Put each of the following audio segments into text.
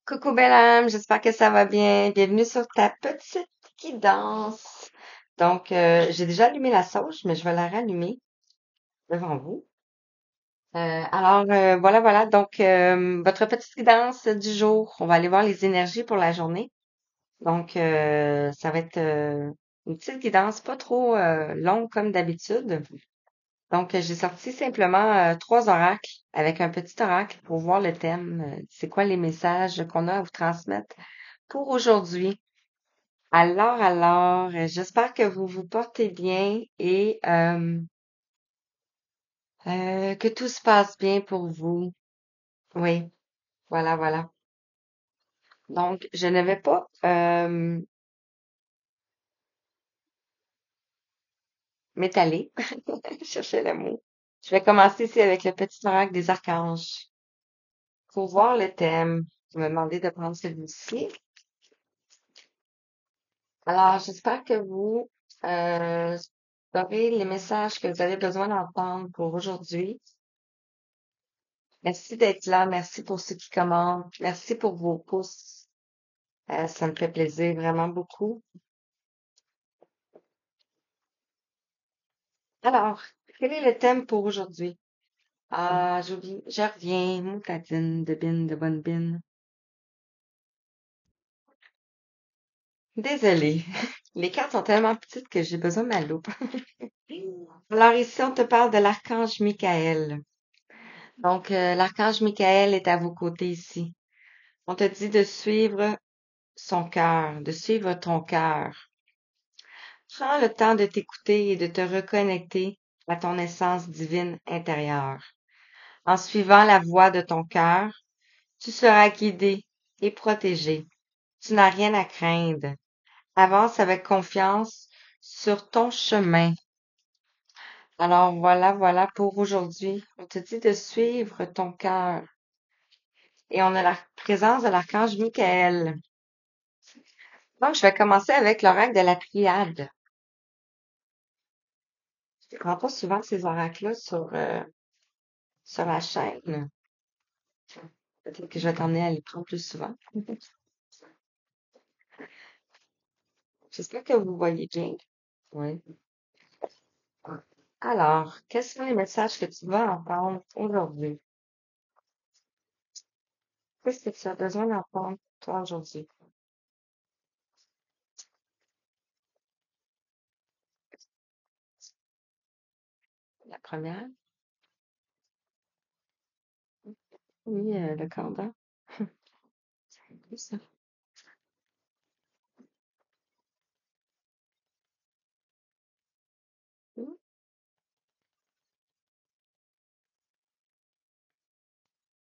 Coucou belle âme, j'espère que ça va bien. Bienvenue sur ta petite guidance. Donc, j'ai déjà allumé la sauge, mais je vais la rallumer devant vous. Voilà. Donc, votre petite guidance du jour. On va aller voir les énergies pour la journée. Donc, ça va être une petite guidance pas trop longue comme d'habitude. Donc, j'ai sorti simplement trois oracles avec un petit oracle pour voir le thème. C'est quoi les messages qu'on a à vous transmettre pour aujourd'hui. J'espère que vous vous portez bien et que tout se passe bien pour vous. Oui, voilà. Donc, je ne vais pas m'étaler, chercher le mot. Je vais commencer ici avec le petit oracle des archanges. Pour voir le thème, vous me demandez de prendre celui-ci. Alors, j'espère que vous euh, aurez les messages que vous avez besoin d'entendre pour aujourd'hui. Merci d'être là. Merci pour ceux qui commentent. Merci pour vos pouces. Ça me fait plaisir vraiment beaucoup. Alors, quel est le thème pour aujourd'hui? Ah, j'oublie. Je reviens. Moutadine, de bine, de bonne bine. Désolée. Les cartes sont tellement petites que j'ai besoin de ma loupe. Alors ici, on te parle de l'archange Michael. Donc, l'archange Michael est à vos côtés ici. On te dit de suivre son cœur, de suivre ton cœur. Prends le temps de t'écouter et de te reconnecter à ton essence divine intérieure. En suivant la voie de ton cœur, tu seras guidé et protégé. Tu n'as rien à craindre. Avance avec confiance sur ton chemin. Alors voilà pour aujourd'hui. On te dit de suivre ton cœur. Et on a la présence de l'archange Michael. Donc, je vais commencer avec l'oracle de la triade. Je ne prends pas souvent ces oracles-là sur la chaîne. Peut-être que je vais t'emmener à les prendre plus souvent. J'espère que vous voyez bien. Oui. Alors, quels sont les messages que tu vas entendre aujourd'hui? Qu'est-ce que tu as besoin d'entendre, toi, aujourd'hui? La première? Oui, le candidat. C'est ça. Hmm.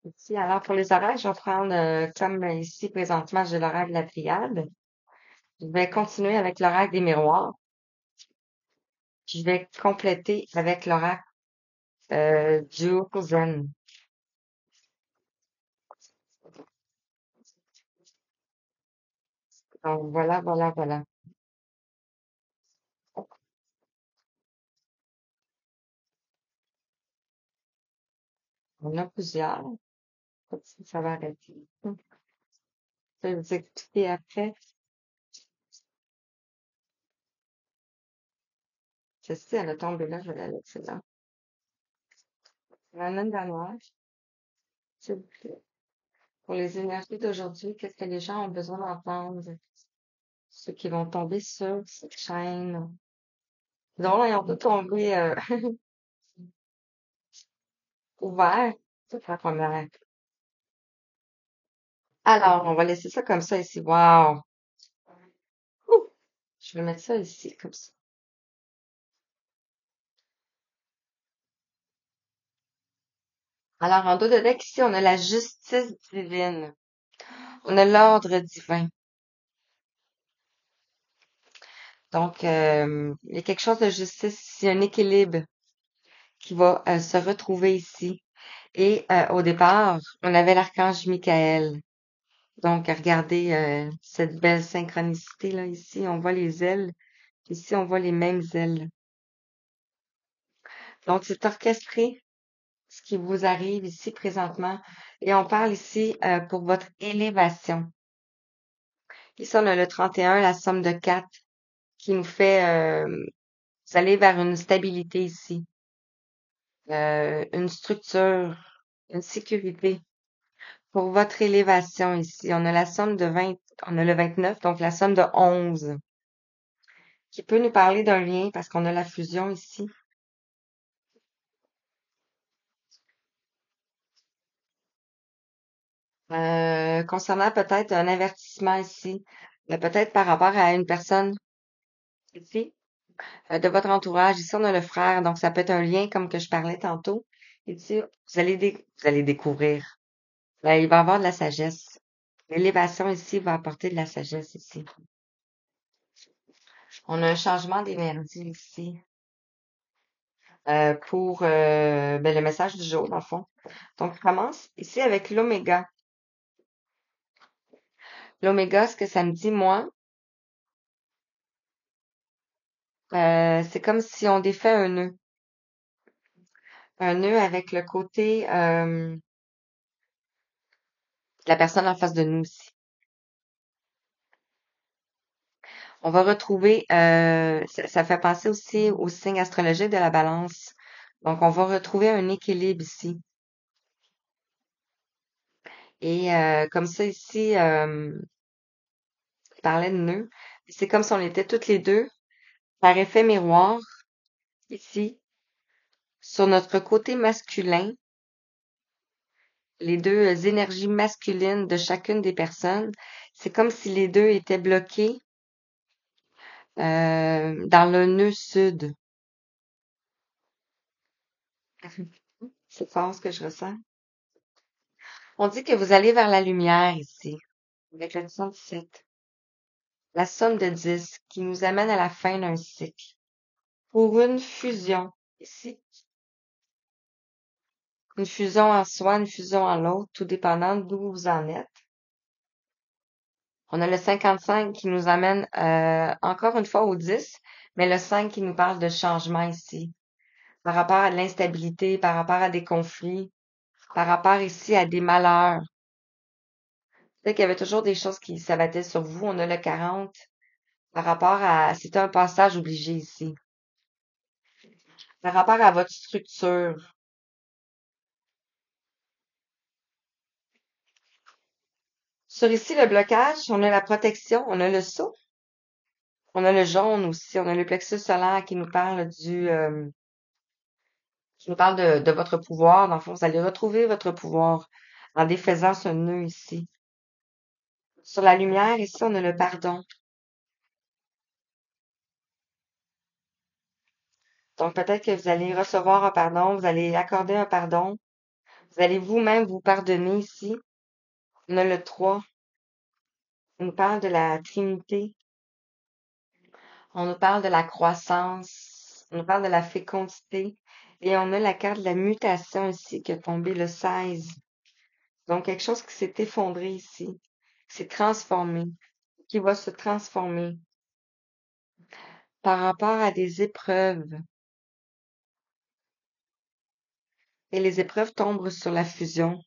Ici, alors, pour les orages, je vais prendre, comme ici, présentement, j'ai l'oracle de la triade. Je vais continuer avec l'oracle des miroirs. Je vais compléter avec l'oracle du Zen. Donc, voilà. On a plusieurs. Pas si ça va arrêter. Je vais vous expliquer après. Celle-ci, elle a tombé là, je vais la laisser là. La même dernière, s'il vous plaît. Pour les énergies d'aujourd'hui, qu'est-ce que les gens ont besoin d'entendre? Ceux qui vont tomber sur cette chaîne. Donc, ils ont tous tombé ouverts. C'est la première. Alors, on va laisser ça comme ça ici. Wow! Ouh! Je vais mettre ça ici, comme ça. Alors, en dos de deck, ici, on a la justice divine. On a l'ordre divin. Donc, il y a quelque chose de justice ici, un équilibre qui va se retrouver ici. Et au départ, on avait l'archange Michael. Donc, regardez cette belle synchronicité là ici. On voit les ailes. Ici, on voit les mêmes ailes. Donc, c'est orchestré. qui vous arrive ici présentement. Et on parle ici pour votre élévation. Ici, on a le 31, la somme de 4, qui nous fait vous allez vers une stabilité ici, une structure, une sécurité. Pour votre élévation ici, on a la somme de 20, on a le 29, donc la somme de 11, qui peut nous parler d'un lien parce qu'on a la fusion ici. Concernant peut-être un avertissement ici, peut-être par rapport à une personne ici, de votre entourage. Ici, on a le frère, donc ça peut être un lien comme que je parlais tantôt. Ici, vous allez découvrir. Il va y avoir de la sagesse. L'élévation ici va apporter de la sagesse ici. On a un changement d'énergie ici pour le message du jour, dans le fond. Donc, on commence ici avec l'oméga. L'oméga, ce que ça me dit, moi, c'est comme si on défait un nœud. Un nœud avec le côté de la personne en face de nous aussi. On va retrouver, ça fait penser aussi au signe astrologique de la balance. Donc, on va retrouver un équilibre ici. Et comme ça ici, je parlais de nœud. C'est comme si on était toutes les deux par effet miroir ici sur notre côté masculin, les deux énergies masculines de chacune des personnes. C'est comme si les deux étaient bloqués dans le nœud sud. C'est fort ce que je ressens. On dit que vous allez vers la lumière ici, avec le 17. La somme de 10 qui nous amène à la fin d'un cycle. Pour une fusion ici. Une fusion en soi, une fusion en l'autre, tout dépendant d'où vous en êtes. On a le 55 qui nous amène encore une fois au 10, mais le 5 qui nous parle de changement ici, par rapport à de l'instabilité, par rapport à des conflits, par rapport ici à des malheurs. C'est qu'il y avait toujours des choses qui s'abattaient sur vous. On a le 40 par rapport à, c'était un passage obligé ici, par rapport à votre structure. Sur ici, le blocage, on a la protection, on a le saut, on a le jaune aussi, on a le plexus solaire qui nous parle de votre pouvoir. Dans le fond, vous allez retrouver votre pouvoir en défaisant ce nœud ici. Sur la lumière, ici, on a le pardon. Donc, peut-être que vous allez recevoir un pardon, vous allez accorder un pardon, vous allez vous-même vous pardonner ici. On a le 3. On nous parle de la Trinité. On nous parle de la croissance. On nous parle de la fécondité. Et on a la carte de la mutation ici qui est tombée le 16. Donc, quelque chose qui s'est effondré ici, qui s'est transformé, qui va se transformer par rapport à des épreuves. Et les épreuves tombent sur la fusion.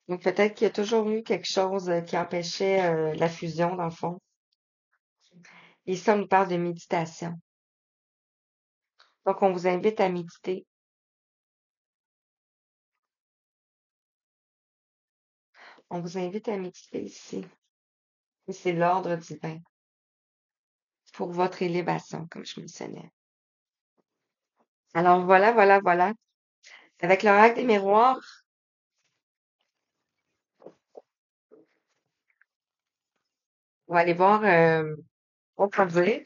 Donc, peut-être qu'il y a toujours eu quelque chose qui empêchait la fusion, dans le fond. Et ça, on nous parle de méditation. Donc, on vous invite à méditer. On vous invite à méditer ici. Et c'est l'ordre divin pour votre élévation, comme je mentionnais. Alors, voilà, voilà, voilà. Avec l'oracle des miroirs, on va aller voir on peut dire.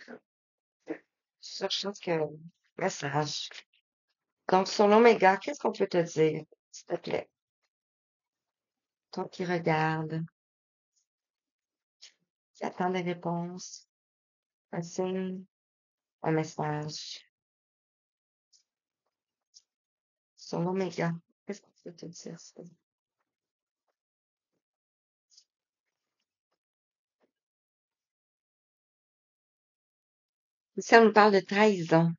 Je cherche que message. Donc, sur l'oméga, qu'est-ce qu'on peut te dire, s'il te plaît? Toi qui regardes, qui attends des réponses, un signe, un message. Sur l'oméga, qu'est-ce qu'on peut te dire? Ici, on nous parle de trahison.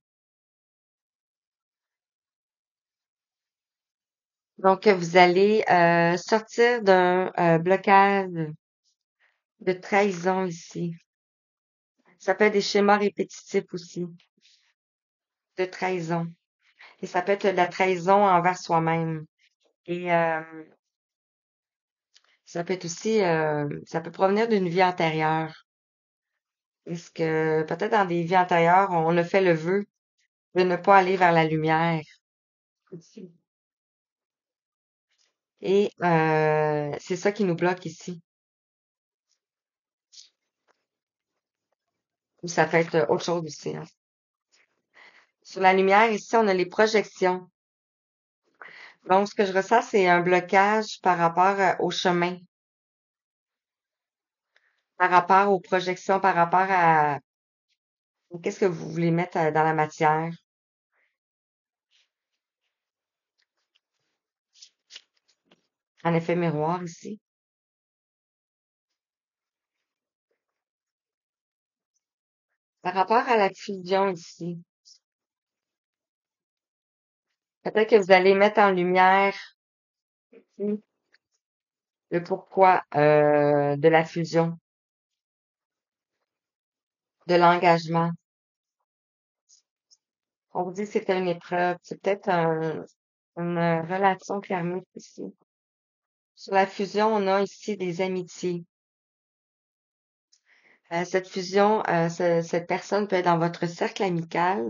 Donc, vous allez sortir d'un blocage de trahison ici. Ça peut être des schémas répétitifs aussi, de trahison. Et ça peut être de la trahison envers soi-même. Et ça peut être aussi, ça peut provenir d'une vie antérieure. Est-ce que peut-être dans des vies antérieures, on a fait le vœu de ne pas aller vers la lumière. Et c'est ça qui nous bloque ici. Ou ça peut être autre chose aussi, hein. Sur la lumière, ici, on a les projections. Donc, ce que je ressens, c'est un blocage par rapport au chemin, par rapport aux projections, par rapport à qu'est-ce que vous voulez mettre dans la matière. En effet miroir ici. Par rapport à la fusion ici, peut-être que vous allez mettre en lumière le pourquoi de la fusion, de l'engagement. On vous dit que c'était une épreuve, c'est peut-être une relation karmique ici. Sur la fusion, on a ici des amitiés. Cette fusion, cette personne peut être dans votre cercle amical,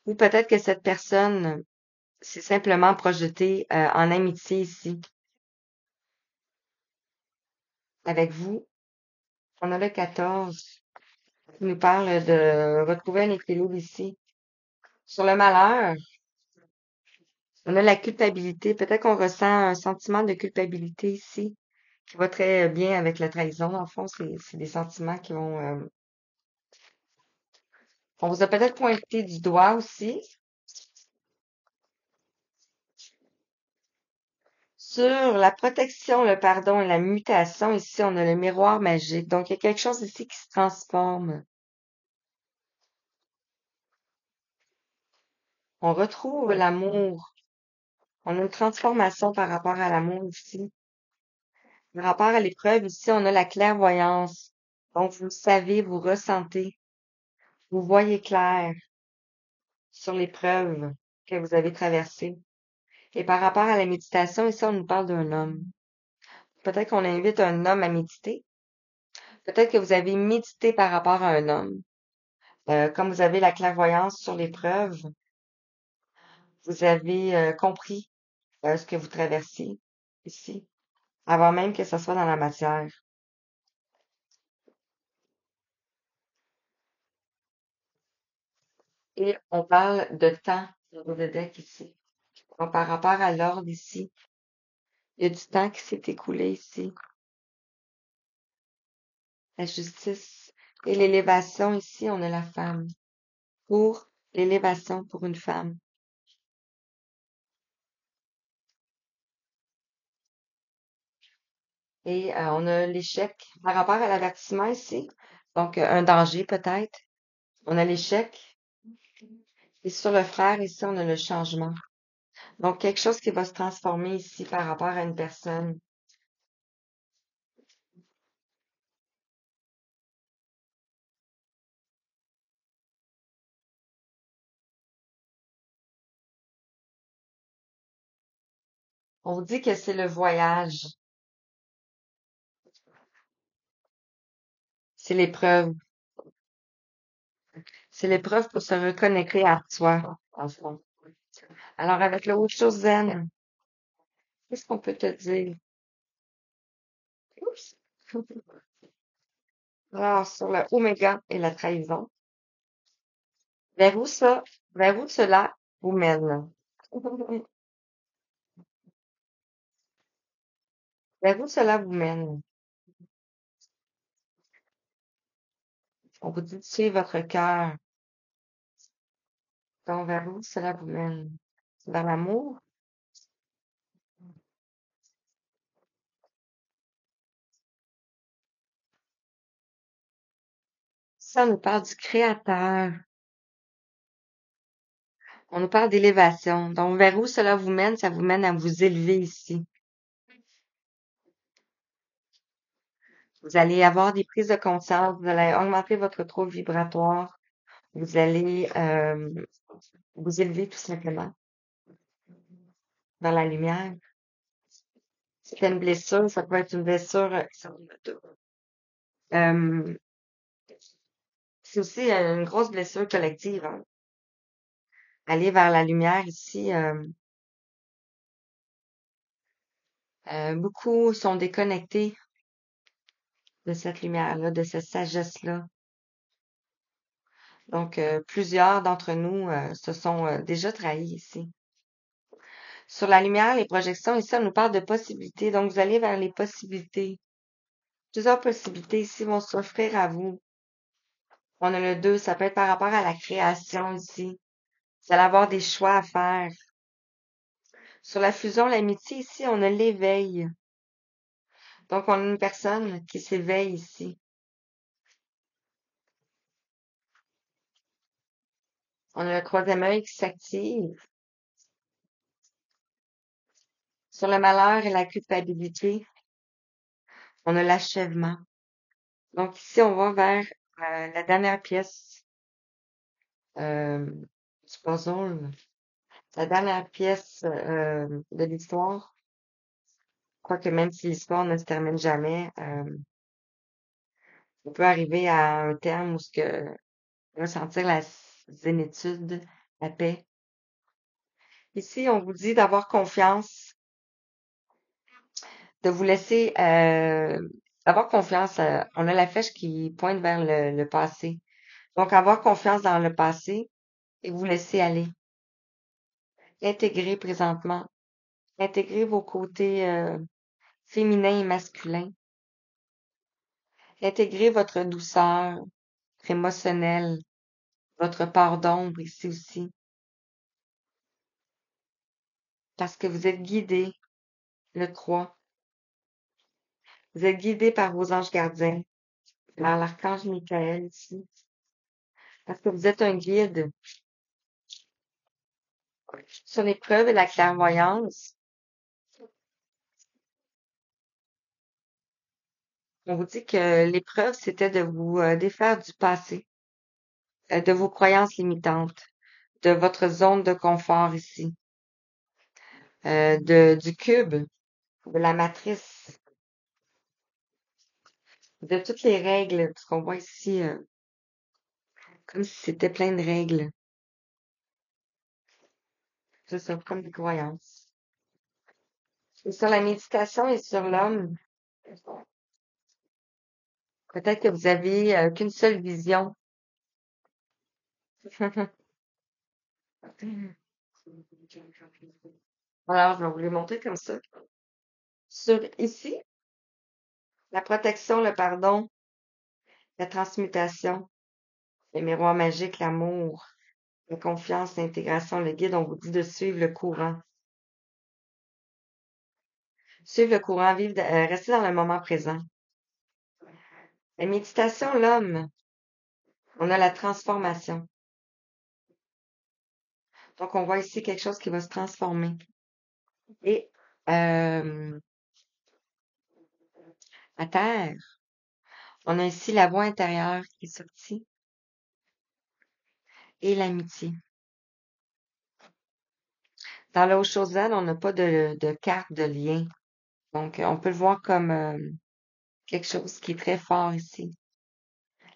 ou peut-être que cette personne s'est simplement projetée en amitié ici avec vous. On a le 14 qui nous parle de retrouver un équilibre ici. Sur le malheur, on a la culpabilité. Peut-être qu'on ressent un sentiment de culpabilité ici, qui va très bien avec la trahison. En fond, c'est des sentiments qui vont... on vous a peut-être pointé du doigt aussi. Sur la protection, le pardon et la mutation, ici, on a le miroir magique. Donc, il y a quelque chose ici qui se transforme. On retrouve l'amour. On a une transformation par rapport à l'amour ici. Par rapport à l'épreuve, ici, on a la clairvoyance. Donc, vous savez, vous ressentez, vous voyez clair sur l'épreuve que vous avez traversée. Et par rapport à la méditation, ici, on nous parle d'un homme. Peut-être qu'on invite un homme à méditer. Peut-être que vous avez médité par rapport à un homme. Comme vous avez la clairvoyance sur l'épreuve, vous avez compris ce que vous traversiez ici, avant même que ce soit dans la matière. Et on parle de temps sur le deck ici. Donc, par rapport à l'ordre ici, il y a du temps qui s'est écoulé ici. La justice et l'élévation ici, on a la femme. Pour l'élévation pour une femme. Et on a l'échec par rapport à l'avertissement ici. Donc, un danger peut-être. On a l'échec. Et sur le frère, ici, on a le changement. Donc, quelque chose qui va se transformer ici par rapport à une personne. On vous dit que c'est le voyage, c'est l'épreuve. C'est l'épreuve pour se reconnecter à soi, en fond. Alors, avec le Zen, qu'est-ce qu'on peut te dire? Oups. Alors, sur le Oméga et la trahison, vers où ça, vers où cela vous mène? Vers où cela vous mène? On vous dit de suivre votre cœur. Donc, vers où cela vous mène? Vers l'amour? Ça nous parle du Créateur. On nous parle d'élévation. Donc, vers où cela vous mène? Ça vous mène à vous élever ici. Vous allez avoir des prises de conscience, vous allez augmenter votre taux vibratoire, vous allez vous élever tout simplement vers la lumière. Si c'est une blessure, ça peut être une blessure. Euh, c'est aussi une grosse blessure collective, hein. Aller vers la lumière ici, beaucoup sont déconnectés de cette lumière-là, de cette sagesse-là. Donc, plusieurs d'entre nous se sont déjà trahis ici. Sur la lumière, les projections, ici, on nous parle de possibilités. Donc, vous allez vers les possibilités. Plusieurs possibilités ici vont s'offrir à vous. On a le 2, ça peut être par rapport à la création ici. Vous allez avoir des choix à faire. Sur la fusion, l'amitié, ici, on a l'éveil. Donc, on a une personne qui s'éveille ici. On a le troisième œil qui s'active. Sur le malheur et la culpabilité, on a l'achèvement. Donc, ici, on va vers la dernière pièce euh, du puzzle. La dernière pièce de l'histoire, quoique même si l'histoire ne se termine jamais, on peut arriver à un terme où ce que ressentir la zénitude, la paix. Ici, on vous dit d'avoir confiance, de vous laisser avoir confiance. On a la flèche qui pointe vers le passé. Donc, avoir confiance dans le passé et vous laisser aller. Intégrer présentement. Intégrer vos côtés féminins et masculins. Intégrez votre douceur, votre émotionnel, votre part d'ombre ici aussi, parce que vous êtes guidé, le 3. Vous êtes guidé par vos anges gardiens, par l'archange Michael ici, parce que vous êtes un guide. Sur l'épreuve et la clairvoyance, on vous dit que l'épreuve, c'était de vous défaire du passé, de vos croyances limitantes, de votre zone de confort ici, du cube, de la matrice, de toutes les règles, parce qu'on voit ici comme si c'était plein de règles. C'est ça, comme des croyances. Et sur la méditation et sur l'homme, peut-être que vous avez qu'une seule vision. Alors, je vais vous les montrer comme ça. Sur ici, la protection, le pardon, la transmutation, le miroir magique, l'amour, la confiance, l'intégration, le guide, on vous dit de suivre le courant. Suivre le courant, vivre, rester dans le moment présent. La méditation, l'homme, on a la transformation. Donc, on voit ici quelque chose qui va se transformer. Et à terre, on a ici la voix intérieure qui est sortie et l'amitié. Dans le Haut-Chaussade, on n'a pas de carte de lien. Donc, on peut le voir comme quelque chose qui est très fort ici.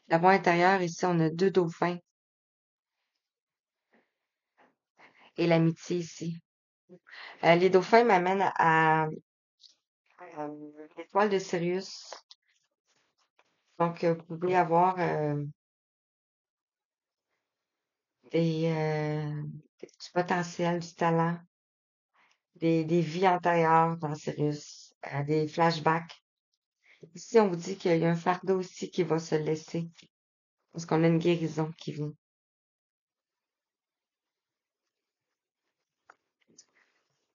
La voix intérieure, ici, on a 2 dauphins et l'amitié ici. Les dauphins m'amènent à l'étoile de Sirius. Donc, vous pouvez avoir des, du potentiel, du talent, des vies antérieures dans Sirius, des flashbacks. Ici, on vous dit qu'il y a un fardeau aussi qui va se laisser, parce qu'on a une guérison qui vient.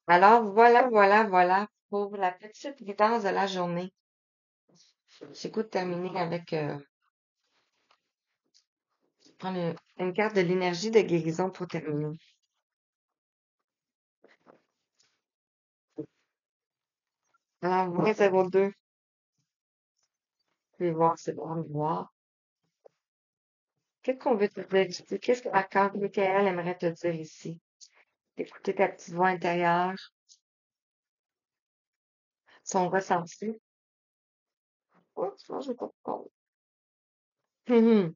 Alors, voilà pour la petite guidance de la journée. J'ai goût de terminer avec prendre une carte de l'énergie de guérison pour terminer. Alors, moins 02. Je vais voir, c'est bon, de voir. Qu'est-ce qu'on veut te dire ici? Qu'est-ce que l'archange Michael aimerait te dire ici? D'écouter ta petite voix intérieure, son ressenti. Oh, tu vois, j'ai pas de compte. Hum,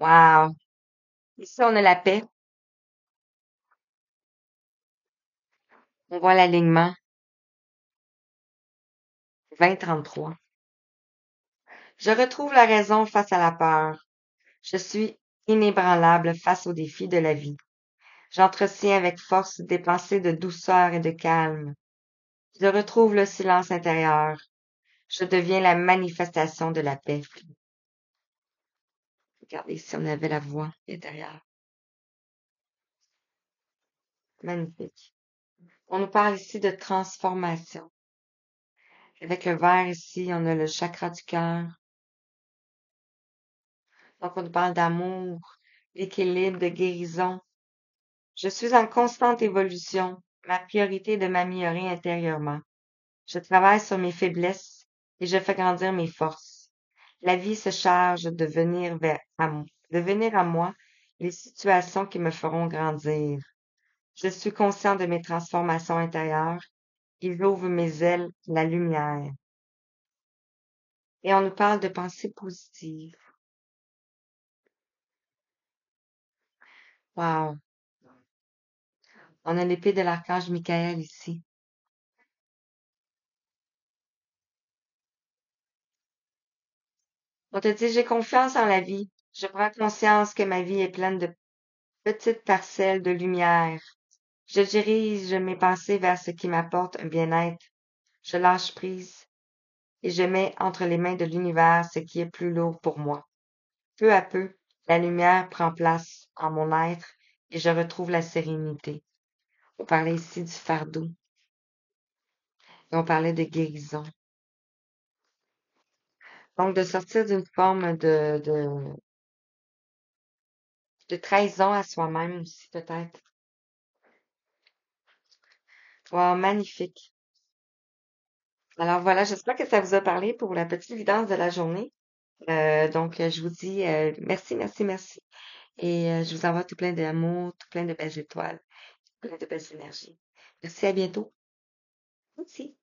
Wow. Ici, on a la paix. On voit l'alignement. 2033. Je retrouve la raison face à la peur. Je suis inébranlable face aux défis de la vie. J'entretiens avec force des pensées de douceur et de calme. Je retrouve le silence intérieur. Je deviens la manifestation de la paix. Regardez si on avait la voix intérieure. Magnifique. On nous parle ici de transformation. Avec le vert ici, on a le chakra du cœur. Donc, on nous parle d'amour, d'équilibre, de guérison. Je suis en constante évolution. Ma priorité est de m'améliorer intérieurement. Je travaille sur mes faiblesses et je fais grandir mes forces. La vie se charge de venir à moi les situations qui me feront grandir. Je suis conscient de mes transformations intérieures et j'ouvre mes ailes à la lumière. Et on nous parle de pensée positive. Wow. On a l'épée de l'archange Michael ici. On te dit, j'ai confiance en la vie. Je prends conscience que ma vie est pleine de petites parcelles de lumière. Je dirige mes pensées vers ce qui m'apporte un bien-être. Je lâche prise et je mets entre les mains de l'univers ce qui est plus lourd pour moi. Peu à peu, la lumière prend place en mon être et je retrouve la sérénité. On parlait ici du fardeau et on parlait de guérison. Donc, de sortir d'une forme de trahison à soi-même aussi, peut-être. Wow, magnifique. Alors voilà, j'espère que ça vous a parlé pour la petite guidance de la journée. Je vous dis merci, merci, merci. Et je vous envoie tout plein d'amour, tout plein de belles étoiles, plein de belles énergies. Merci, à bientôt. Merci.